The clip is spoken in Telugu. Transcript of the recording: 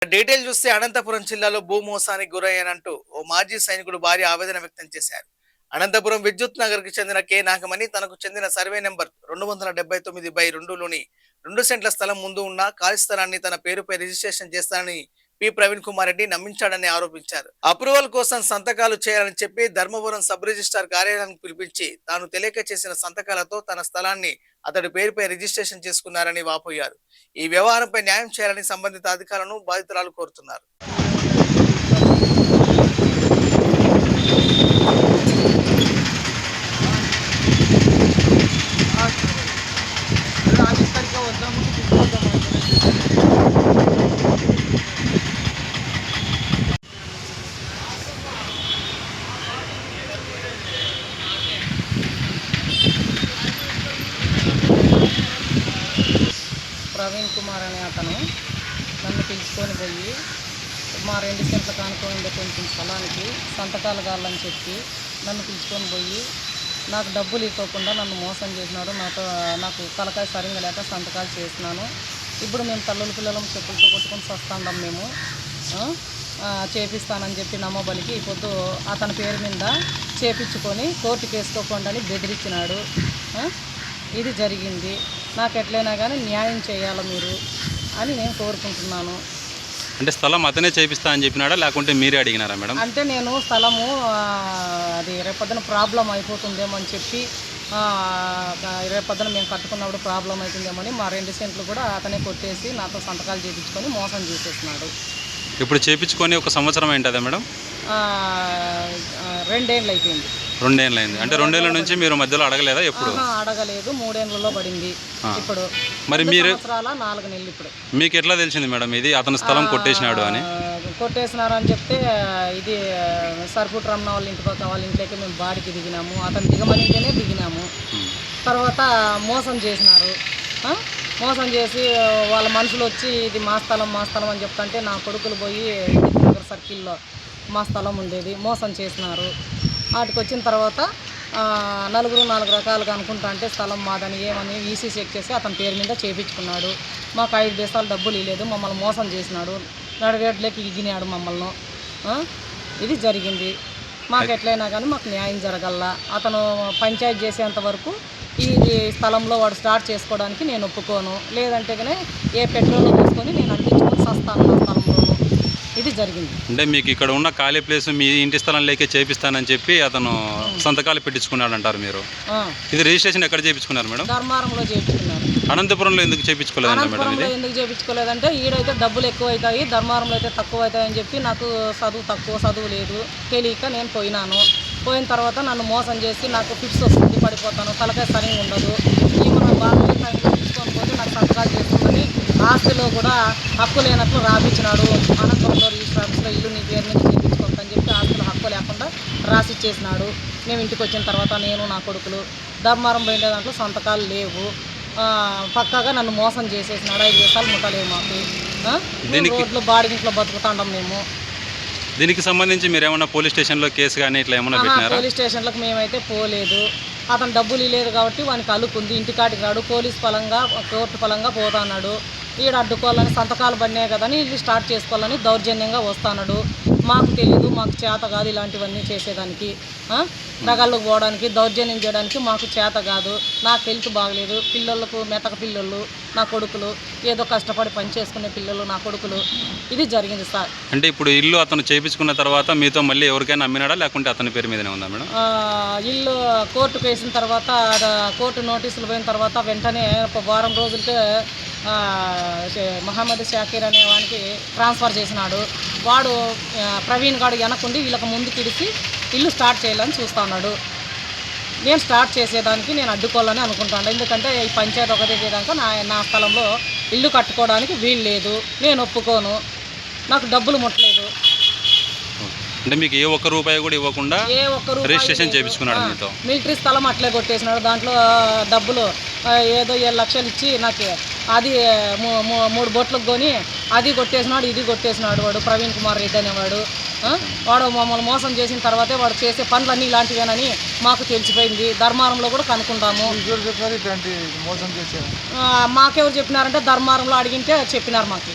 డీటెయిల్ చూస్తే అనంతపురం జిల్లాలో భూమోసానికి గురయ్యానంటూ ఓ మాజీ సైనికుడు భారీ ఆవేదన వ్యక్తం చేశారు. అనంతపురం విద్యుత్ నగర్ కి చెందిన కె నాగమణి తనకు చెందిన సర్వే నెంబర్ 279/2 2 సెంట్ల స్థలం ముందు ఉన్న ఖాళీ స్థలాన్ని తన పేరుపై రిజిస్ట్రేషన్ చేస్తానని పి ప్రవీణ్ కుమార్ రెడ్డి నమ్మించాడని ఆరోపించారు. అప్రూవల్ కోసం సంతకాలు చేయాలని చెప్పి ధర్మవరం సబ్ రిజిస్ట్రార్ కార్యాలయానికి పిలిపించి తాను తెలియక చేసిన సంతకాలతో తన స్థలాన్ని అతడి పేరుపై రిజిస్ట్రేషన్ చేసుకున్నారని వాపోయారు. ఈ వ్యవహారంపై న్యాయం చేయాలని సంబంధిత అధికారులను బాధితురాలు కోరుతున్నారు. ప్రవీణ్ కుమార్ అనే అతను నన్ను పిలుచుకొని పోయి మా 2 సెంట్ల కానుకొని ఉండే కొంచెం స్థలానికి సంతకాలు కావాలని చెప్పి నన్ను పిలుచుకొని పోయి నాకు డబ్బులు ఇవ్వకుండా నన్ను మోసం చేసినాడు. నాకు తలకాయ సరిగ్గా లేక సంతకాలు చేసినాను. ఇప్పుడు మేము తల్లుల పిల్లలం చెప్పులతో కొట్టుకొని వస్తాం. మేము చేపిస్తానని చెప్పి నమ్మబలికి ఈ పొద్దు అతని పేరు మీద చేపించుకొని కోర్టుకు వేసుకోకుండా అని బెదిరించినాడు. ఇది జరిగింది. నాకు ఎట్లయినా కానీ న్యాయం చేయాలి మీరు అని నేను కోరుకుంటున్నాను. అంటే స్థలం అతనే చేపిస్తా అని చెప్పినాడా లేకుంటే మీరే అడిగినారా మేడం? అంటే నేను స్థలము అది రేపొద్దున ప్రాబ్లం అయిపోతుందేమో అని చెప్పి రేపొద్దున మేము కట్టుకున్నప్పుడు ప్రాబ్లం అవుతుందేమో అని మా 2 సెంట్లు కూడా అతనే కొట్టేసి నాతో సంతకాలు చేయించుకొని మోసం చేసేస్తున్నాడు. ఇప్పుడు చేయించుకొని 1 సంవత్సరం ఏంటదా మేడం? 2 ఏళ్ళు అయిపోయింది. 2 ఏళ్ళు అయింది. అంటే 2 ఏళ్ళ నుంచి మీరు మధ్యలో అడగలేదా? ఎప్పుడు అడగలేదు. 3 ఏళ్ళలో పడింది. ఇప్పుడు మరి మీరు 4 నెలలు. ఇప్పుడు మీకు ఎట్లా తెలిసింది మేడం ఇది అతను స్థలం కొట్టేసినాడు అని? కొట్టేసినారని చెప్తే ఇది సర్పుట్ రమణ వాళ్ళ ఇంటి పక్క వాళ్ళ ఇంట్లోకి మేము బాడికి దిగినాము. అతను దిగమనితేనే దిగినాము. తర్వాత మోసం చేసినారు. మోసం చేసి వాళ్ళ మనుషులు వచ్చి ఇది మా స్థలం అని చెప్తుంటే నా కొడుకులు పోయి నగర్ సర్కిల్లో మా స్థలం ఉండేది మోసం చేసినారు. వాటికి వచ్చిన తర్వాత 4 రకాలుగా అనుకుంటా అంటే స్థలం మాదని ఏమని ఈసీ చెక్ చేసి అతని పేరు మీద చేయించుకున్నాడు. మాకు 5 దేశాలు డబ్బులు ఇవ్వలేదు. మమ్మల్ని మోసం చేసినాడు. నడిరేట్లోకి ఇగినాడు మమ్మల్ని. ఇది జరిగింది. మాకు ఎట్లయినా కానీ మాకు న్యాయం జరగల్లా. అతను పంచాయతీ చేసేంత వరకు ఈ స్థలంలో వాడు స్టార్ట్ చేసుకోవడానికి నేను ఒప్పుకోను. లేదంటే కానీ ఏ పెట్రోల్ తీసుకొని నేను అంటించుకొని వస్తాను నా స్థలంలో. ఇది జరిగింది. అంటే మీకు ఇక్కడ ఉన్న ఖాళీ ప్లేస్ మీ ఇంటి స్థలం లేకే చేపిస్తానని చెప్పి అతను సంతకాలు పెట్టించుకున్నాడు అంటారు మీరు. ఇది రిజిస్ట్రేషన్ ఎక్కడ చేయించుకున్నారు మేడం? ధర్మారంలో చేయించుకున్నారు. అనంతపురంలో ఎందుకు చేయించుకోలేదు? అనంతపురంలో ఎందుకు చేయించుకోలేదంటే ఈడైతే డబ్బులు ఎక్కువ అవుతాయి, ధర్మారంలో అయితే తక్కువ అవుతాయని చెప్పి నాకు చదువు లేదు తెలియక నేను పోయిన తర్వాత నన్ను మోసం చేసి నాకు ఫిట్స్ వస్తుంది, పడిపోతాను, తలకాయ సరిగా ఉండదు. మన బాగా తీసుకొని పోతే నాకు సంతకాలు చేస్తుందని ఆస్తిలో కూడా హక్కు లేనట్లు రాపించినాడు. అనంతపురంలో రిజిస్టర్ ఆఫీస్లో ఇల్లు నీ పేరు మీద చేయించుకుంటానని చెప్పి ఆస్తిలో హక్కు లేకుండా రాసిచ్చేసినాడు. మేము ఇంటికి వచ్చిన తర్వాత నేను నా కొడుకులు ధర్మారం పోయిన దాంట్లో సంతకాలు లేవు. పక్కాగా నన్ను మోసం చేసేసినాడు. 5 దేశాలు ముట్టలేవు మాకు. రోడ్లు బాడిగింట్లో బతుకుతాండం మేము. దీనికి సంబంధించి మీరు ఏమన్నా పోలీస్ స్టేషన్లో కేసు కానీ ఇట్లా ఏమన్నా పెట్టినారా? పోలీస్ స్టేషన్లకు మేమైతే పోలేదు. అతను డబ్బులు ఇవ్వలేదు కాబట్టి వానికి అలుకుంది. ఇంటికాటికి రాడు. పోలీస్ పరంగా కోర్టు పరంగా పోతాన్నాడు. ఈడ అడ్డుకోవాలని సంతకాలు పడినాయి కదని ఇల్లు స్టార్ట్ చేసుకోవాలని దౌర్జన్యంగా వస్తాడు. మాకు తెలియదు, మాకు చేత కాదు ఇలాంటివన్నీ చేసేదానికి. రగాల్లోకి పోవడానికి దౌర్జన్యం చేయడానికి మాకు చేత కాదు. నాకు హెల్త్ బాగలేదు. పిల్లలకు మెతక పిల్లలు నా కొడుకులు, ఏదో కష్టపడి పని చేసుకునే పిల్లలు నా కొడుకులు. ఇది జరిగింది సార్. అంటే ఇప్పుడు ఇల్లు అతను చేయించుకున్న తర్వాత మీతో మళ్ళీ ఎవరికైనా అమ్మినాడా లేకుంటే అతని పేరు మీదనే ఉందా మేడం? ఇల్లు కోర్టుకు వేసిన తర్వాత కోర్టు నోటీసులు పోయిన తర్వాత వెంటనే 1 వారం రోజులకే మహమ్మద్ షాకీర్ అనే వానికి ట్రాన్స్ఫర్ చేసినాడు. వాడు ప్రవీణ్ గారు వెనకుండి వీళ్ళకి ముందుకు ఇడిసి ఇల్లు స్టార్ట్ చేయాలని చూస్తున్నాడు. నేను స్టార్ట్ చేసేదానికి నేను అడ్డుకోవాలని అనుకుంటాను. ఎందుకంటే ఈ పంచాయతీ ఒకటే చేయడానికి నా స్థలంలో ఇల్లు కట్టుకోవడానికి వీలు లేదు. నేను ఒప్పుకోను. నాకు డబ్బులు ముట్టలేదు. అంటే మీకు ఏ ఒక్క రూపాయి కూడా ఇవ్వకుండా రిజిస్ట్రేషన్ చేయించుకున్నాడు మీతో? మిలిటరీ స్థలం అట్లే కొట్టేసినాడు. దాంట్లో డబ్బులు ఏదో 7 లక్షలు ఇచ్చి నాకు అది 3 బొట్లకు కొని అది కొట్టేసినాడు, ఇది కొట్టేసినాడు. వాడు ప్రవీణ్ కుమార్ రెడ్డి అనేవాడు. వాడు మమ్మల్ని మోసం చేసిన తర్వాతే వాడు చేసే పనులన్నీ ఇలాంటివేనని మాకు తెలిసిపోయింది. ధర్మారంలో కూడా కనుక్కుంటాము. మాకెవరు చెప్పినారంటే ధర్మారంలో అడిగింటే చెప్పినారు మాకు.